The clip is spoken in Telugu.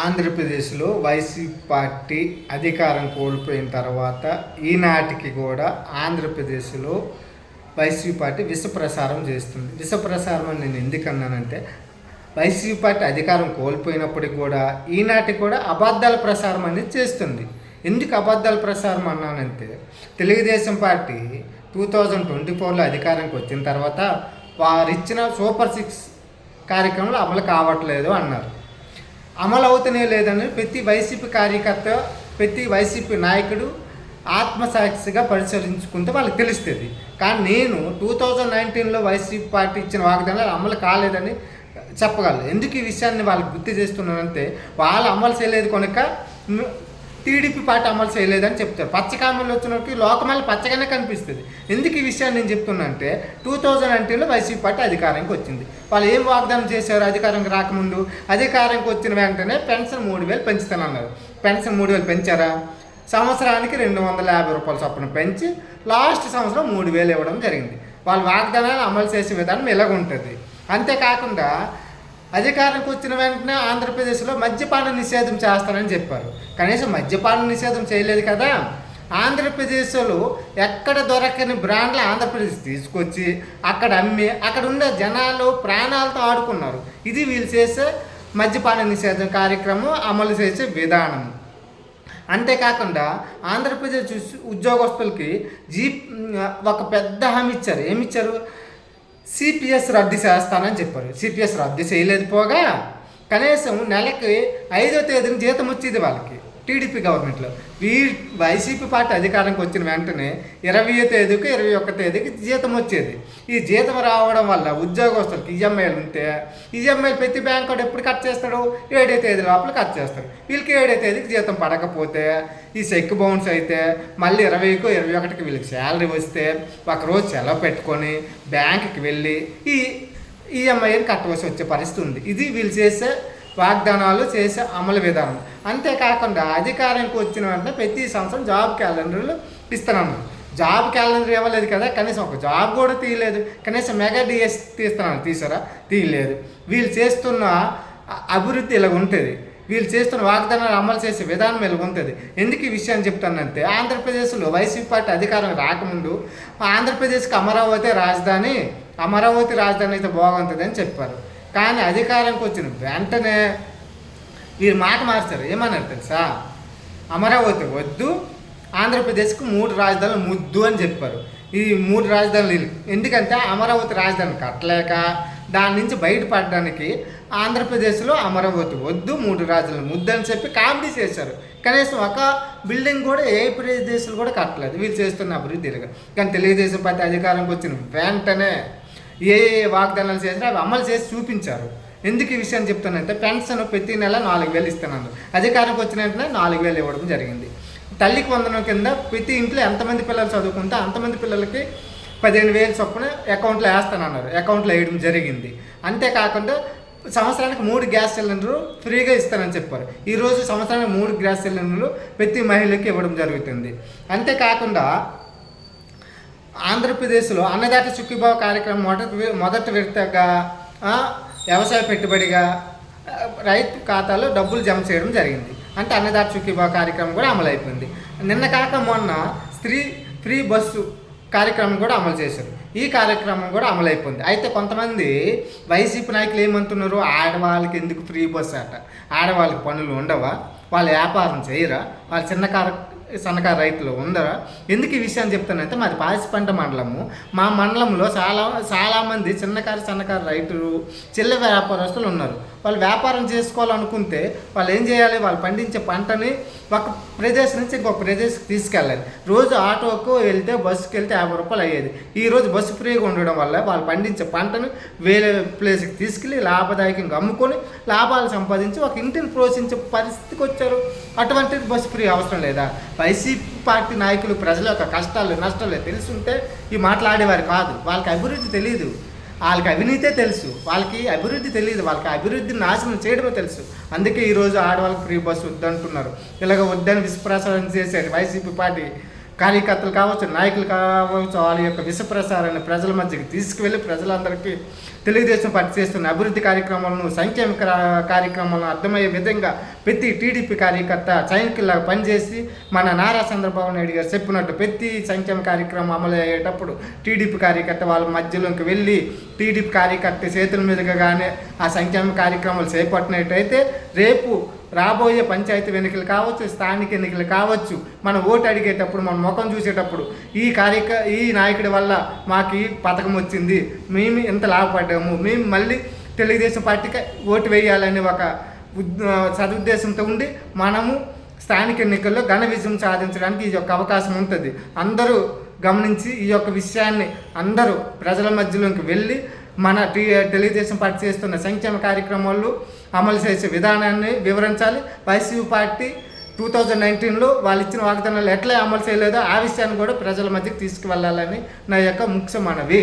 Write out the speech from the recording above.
ఆంధ్రప్రదేశ్లో వైసీపీ పార్టీ అధికారం కోల్పోయిన తర్వాత ఈనాటికి కూడా ఆంధ్రప్రదేశ్లో వైసీపీ పార్టీ విషప్రసారం చేస్తుంది. విషప్రసారం అని నేను ఎందుకన్నానంటే, వైసీపీ పార్టీ అధికారం కోల్పోయినప్పటికి కూడా ఈనాటికి కూడా అబద్ధాల ప్రసారం అనేది చేస్తుంది. ఎందుకు అబద్ధాల ప్రసారం అన్నానంటే, తెలుగుదేశం పార్టీ 2024లో అధికారానికి వచ్చిన తర్వాత వారిచ్చిన సూపర్ 6 కార్యక్రమాలు అమలు కావట్లేదు అన్నారు. అమలు అవుతూనే లేదని ప్రతి వైసీపీ కార్యకర్త, ప్రతి వైసీపీ నాయకుడు ఆత్మసాక్షిగా పరిశీలించుకుంటే వాళ్ళకి తెలుస్తుంది. కానీ నేను 2019లో వైసీపీ పార్టీ ఇచ్చిన వాగ్దానాలు అమలు కాలేదని చెప్పగలను. ఎందుకు ఈ విషయాన్ని వాళ్ళకి గుర్తు చేస్తున్నానంటే, వాళ్ళు అమలు చేయలేదు కనుక టీడీపీ పార్టీ అమలు చేయలేదని చెప్తారు. పచ్చకామలు వచ్చినకి లోకమల్లి పచ్చగానే కనిపిస్తుంది. ఎందుకు ఈ విషయాన్ని నేను చెప్తున్నా అంటే, 2019లో వైసీపీ పార్టీ అధికారానికి వచ్చింది. వాళ్ళు ఏం వాగ్దానం చేశారు? అధికారంకి రాకముందు అధికారానికి వచ్చిన వెంటనే పెన్షన్ 3000 పెంచుతానన్నారు. పెన్షన్ 3000 పెంచారా? సంవత్సరానికి 250 రూపాయల చొప్పున పెంచి లాస్ట్ సంవత్సరం 3000 ఇవ్వడం జరిగింది. వాళ్ళ వాగ్దానాలు అమలు చేసే విధానం ఇలాగ ఉంటుంది. అంతేకాకుండా అధికారానికి వచ్చిన వెంటనే ఆంధ్రప్రదేశ్లో మద్యపాన నిషేధం చేస్తానని చెప్పారు. కనీసం మద్యపాన నిషేధం చేయలేదు కదా. ఆంధ్రప్రదేశ్లో ఎక్కడ దొరకని బ్రాండ్లు ఆంధ్రప్రదేశ్ తీసుకొచ్చి అక్కడ అమ్మి అక్కడ ఉన్న జనాలు ప్రాణాలతో ఆడుకున్నారు. ఇది వీళ్ళు చేసే మద్యపాన నిషేధం కార్యక్రమం అమలు చేసే విధానం. అంతేకాకుండా ఆంధ్రప్రదేశ్ ఉద్యోగస్తులకి ఒక పెద్ద హామీ ఇచ్చారు. ఏమిచ్చారు? సిపిఎస్ రద్దు చేస్తానని చెప్పారు. సిపిఎస్ రద్దు చేయలేదు పోగా కనీసం నెలకి 5వ తేదీని జీతం వచ్చేది వాళ్ళకి టీడీపీ గవర్నమెంట్లో. వైసీపీ పార్టీ అధికారానికి వచ్చిన వెంటనే 20వ తేదీకి 21వ తేదీకి జీతం వచ్చేది. ఈ జీతం రావడం వల్ల ఉద్యోగస్తులకి ఈఎంఐలు ఉంటే ఈఎంఐలు ప్రతి బ్యాంక్ వాడు ఎప్పుడు కట్ చేస్తాడు? 7వ తేదీ లోపల కట్ చేస్తాడు. వీళ్ళకి 7వ తేదీకి జీతం పడకపోతే ఈ చెక్ బౌన్స్ అయితే మళ్ళీ 20కో 21కి వీళ్ళకి శాలరీ వస్తే ఒకరోజు సెలవు పెట్టుకొని బ్యాంకుకి వెళ్ళి ఈ ఈఎంఐని కట్టవలసి వచ్చే పరిస్థితి ఉంది. ఇది వీళ్ళు చేసే వాగ్దానాలు చేసే అమలు విధానం. అంతేకాకుండా అధికారానికి వచ్చిన వెంటనే ప్రతి సంవత్సరం జాబ్ క్యాలెండర్లు ఇస్తున్నాను. జాబ్ క్యాలెండర్ ఇవ్వలేదు కదా, కనీసం ఒక జాబ్ కూడా తీయలేదు. కనీసం మెగా డిఎస్ తీసారా? తీయలేదు. వీళ్ళు చేస్తున్న అభివృద్ధి ఇలా ఉంటుంది. వీళ్ళు చేస్తున్న వాగ్దానాలు అమలు చేసే విధానం ఇలా ఉంటుంది. ఎందుకు ఈ విషయాన్ని చెప్తానంటే, ఆంధ్రప్రదేశ్లో వైసీపీ పార్టీ అధికారం రాకముందు ఆంధ్రప్రదేశ్కి అమరావతి రాజధాని అయితే బాగుంటుంది అని చెప్పారు. కానీ అధికారానికి వచ్చిన వెంటనే వీరు మాట మార్చారు. ఏమన్నారు తెలుసా? అమరావతి వద్దు, ఆంధ్రప్రదేశ్కు 3 రాజధానులు ముద్దు అని చెప్పారు. ఈ 3 రాజధానులు ఎందుకంటే అమరావతి రాజధాని కట్టలేక దాని నుంచి బయటపడడానికి ఆంధ్రప్రదేశ్లో అమరావతి వద్దు, 3 రాజధానులు ముద్దు అని చెప్పి కామెడీ చేశారు. కనీసం ఒక బిల్డింగ్ కూడా ఏ ప్రదేశాలు కూడా కట్టలేదు. వీళ్ళు చేస్తున్న అభివృద్ధి ఇలాగా. కానీ తెలుగుదేశం పార్టీ అధికారంకి వచ్చిన వెంటనే ఏ వాగ్దానాలు చేసినా అవి అమలు చేసి చూపించారు. ఎందుకు ఈ విషయాన్ని చెప్తానంటే, పెన్షన్ ప్రతి నెల 4000 ఇస్తున్నాను. అధికారానికి వచ్చిన వెంటనే 4000 ఇవ్వడం జరిగింది. తల్లికి వందనం కింద ప్రతి ఇంట్లో ఎంతమంది పిల్లలు చదువుకుంటే అంతమంది పిల్లలకి 15,000 చొప్పున అకౌంట్లో వేస్తానన్నారు. అకౌంట్లో వేయడం జరిగింది. అంతేకాకుండా సంవత్సరానికి 3 గ్యాస్ సిలిండర్లు ఫ్రీగా ఇస్తానని చెప్పారు. ఈరోజు సంవత్సరానికి 3 గ్యాస్ సిలిండర్లు ప్రతి మహిళకి ఇవ్వడం జరుగుతుంది. అంతేకాకుండా ఆంధ్రప్రదేశ్లో అన్నదాత సుఖీభావ కార్యక్రమం మొదటి విడతగా వ్యవసాయ పెట్టుబడిగా రైతు ఖాతాలో డబ్బులు జమ చేయడం జరిగింది. అంటే అన్నదాత సుఖీభావ కార్యక్రమం కూడా అమలు అయిపోయింది. నిన్న కాక మొన్న ఫ్రీ బస్సు కార్యక్రమం కూడా అమలు చేశారు. ఈ కార్యక్రమం కూడా అమలు అయిపోయింది. అయితే కొంతమంది వైసీపీ నాయకులు ఏమంటున్నారు? ఆడవాళ్ళకి ఎందుకు ఫ్రీ బస్సు అట? ఆడవాళ్ళకి పనులు ఉండవా? వాళ్ళు వ్యాపారం చేయరా? వాళ్ళు సన్నకారు రైతులు ఉందరా? ఎందుకు ఈ విషయాన్ని చెప్తానంటే, మాది పాసిపంట మండలము. మా మండలంలో చాలామంది సన్నకారు రైతులు, చిల్లర వ్యాపారస్తులు ఉన్నారు. వాళ్ళు వ్యాపారం చేసుకోవాలనుకుంటే వాళ్ళు ఏం చేయాలి? వాళ్ళు పండించే పంటని ఒక ప్రదేశం నుంచి ఇంకొక ప్రదేశంకి తీసుకెళ్ళాలి. రోజు ఆటోకు వెళ్తే, బస్సుకి వెళ్తే 50 రూపాయలు అయ్యేది. ఈరోజు బస్సు ఫ్రీగా ఉండడం వల్ల వాళ్ళు పండించే పంటను వేరే ప్లేస్కి తీసుకెళ్ళి లాభదాయకంగా అమ్ముకొని లాభాలు సంపాదించి ఒక ఇంటిని పోషించే పరిస్థితికి వచ్చారు. అటువంటి బస్సు ఫ్రీ అవసరం లేదా? వైసీపీ పార్టీ నాయకులు ప్రజల యొక్క కష్టాలు నష్టాలు తెలుసుంటే ఈ మాట్లాడేవారు కాదు. వాళ్ళకి అభివృద్ధి తెలియదు, వాళ్ళకి అవినీతే తెలుసు. వాళ్ళకి అభివృద్ధి తెలియదు, వాళ్ళకి అభివృద్ధిని నాశనం చేయడమే తెలుసు. అందుకే ఈరోజు ఆడవాళ్ళకి ఫ్రీ బస్సు వద్దంటున్నారు. ఇలాగ వద్దని విశ్వప్రసారం చేశారు వైసీపీ పార్టీ కార్యకర్తలు కావచ్చు, నాయకులు కావచ్చు, వాళ్ళ యొక్క విష ప్రసారాన్ని ప్రజల మధ్యకి తీసుకువెళ్ళి ప్రజలందరికీ తెలుగుదేశం పార్టీ చేస్తున్న అభివృద్ధి కార్యక్రమాలను, సంక్షేమ కార్యక్రమాలను అర్థమయ్యే విధంగా ప్రతి టీడీపీ కార్యకర్త సైనికుల్లాగా పనిచేసి మన నారా చంద్రబాబు నాయుడు గారు చెప్పినట్టు ప్రతి సంక్షేమ కార్యక్రమం అమలు అయ్యేటప్పుడు టీడీపీ కార్యకర్త వాళ్ళ మధ్యలోకి వెళ్ళి టీడీపీ కార్యకర్త చేతుల మీదుగా కానీ ఆ సంక్షేమ కార్యక్రమాలు చేపట్టినట్టయితే రేపు రాబోయే పంచాయతీ ఎన్నికలు కావచ్చు, స్థానిక ఎన్నికలు కావచ్చు, మన ఓటు అడిగేటప్పుడు మన ముఖం చూసేటప్పుడు ఈ నాయకుడి వల్ల మాకు ఈ పథకం వచ్చింది, మేము ఇంత లాభపడ్డాము, మేము మళ్ళీ తెలుగుదేశం పార్టీకి ఓటు వేయాలనే ఒక సదుద్దేశంతో ఉండి మనము స్థానిక ఎన్నికల్లో ఘన విజయం సాధించడానికి ఈ యొక్క అవకాశం ఉంటుంది. అందరూ గమనించి ఈ యొక్క విషయాన్ని అందరూ ప్రజల మధ్యలోకి వెళ్ళి మన తెలుగుదేశం పార్టీ చేస్తున్న సంక్షేమ కార్యక్రమాలు అమలు చేసే విధానాన్ని వివరించాలి. వైసీపీ పార్టీ 2019లో వాళ్ళు ఇచ్చిన వాగ్దానాలు ఎట్లా అమలు చేయలేదో ఆ విషయాన్ని కూడా ప్రజల మధ్యకి తీసుకువెళ్ళాలని నా యొక్క ముఖ్య మనవి.